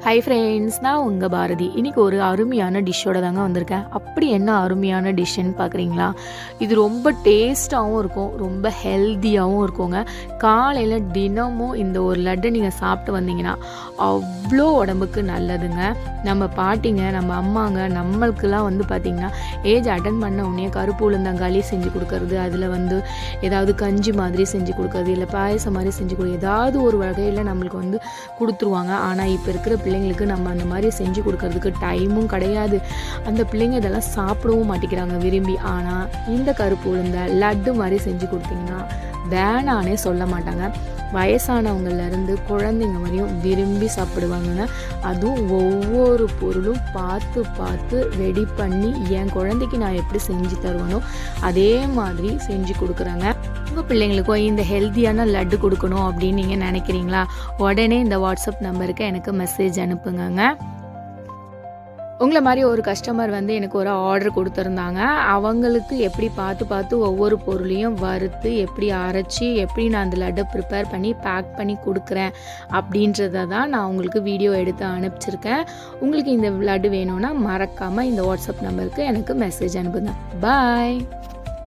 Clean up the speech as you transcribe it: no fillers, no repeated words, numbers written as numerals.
Hi friends, நான் உங்கள் பாரதி. இன்றைக்கி ஒரு அருமையான டிஷ்ஷோட தாங்க வந்திருக்கேன். அப்படி என்ன அருமையான டிஷ்ஷுன்னு பார்க்குறீங்களா? இது ரொம்ப டேஸ்ட்டாகவும் இருக்கும், ரொம்ப ஹெல்த்தியாகவும் இருக்குங்க. காலையில் தினமும் இந்த ஒரு லட்டு நீங்கள் சாப்பிட்டு வந்தீங்கன்னா அவ்வளோ உடம்புக்கு நல்லதுங்க. நம்ம பாட்டிங்க, நம்ம அம்மாங்க, நம்மளுக்கெல்லாம் பார்த்திங்கன்னா ஏஜ் அட்டன் பண்ண உடனே கருப்பு உளுந்தங்களி செஞ்சு கொடுக்கறது, அதில் ஏதாவது கஞ்சி மாதிரி செஞ்சு கொடுக்கறது, இல்லை பாயசம் மாதிரி செஞ்சு கொடுக்குறது, ஏதாவது ஒரு வகையில் நம்மளுக்கு கொடுத்துருவாங்க. ஆனால் இப்போ இருக்கிற பிள்ளைங்களுக்கு நம்ம அந்த மாதிரி செஞ்சு கொடுக்கறதுக்கு டைமும் கிடையாது. அந்த பிள்ளைங்க இதெல்லாம் சாப்பிடவும் மாட்டேங்கிறாங்க விரும்பி. ஆனால் இந்த கருப்பு உளுந்த லட்டு மாதிரி செஞ்சு கொடுத்தீங்கன்னா வேணானே சொல்ல மாட்டாங்க. வயசானவங்கலேருந்து குழந்தைங்க வரையும் விரும்பி சாப்பிடுவாங்க. அதுவும் ஒவ்வொரு பொருளும் பார்த்து பார்த்து ரெடி பண்ணி என் குழந்தைக்கு நான் எப்படி செஞ்சு தருவேனோ அதே மாதிரி செஞ்சு கொடுக்குறாங்க. உங்கள் பிள்ளைங்களுக்கும் இந்த ஹெல்த்தியான லட்டு கொடுக்கணும் அப்படின்னு நீங்கள் நினைக்கிறீங்களா? உடனே இந்த வாட்ஸ்அப் நம்பருக்கு எனக்கு மெசேஜ் அனுப்புங்க. உங்களை மாதிரி ஒரு கஸ்டமர் எனக்கு ஒரு ஆர்டர் கொடுத்துருந்தாங்க. அவங்களுக்கு எப்படி பார்த்து பார்த்து ஒவ்வொரு பொருளையும் வறுத்து எப்படி அரைச்சி எப்படி நான் அந்த லட்டை ப்ரிப்பேர் பண்ணி பேக் பண்ணி கொடுக்குறேன் அப்படின்றத தான் நான் உங்களுக்கு வீடியோ எடுத்து அனுப்பிச்சிருக்கேன். உங்களுக்கு இந்த லட்டு வேணும்னா மறக்காமல் இந்த வாட்ஸ்அப் நம்பருக்கு எனக்கு மெசேஜ் அனுப்புங்க. பாய்.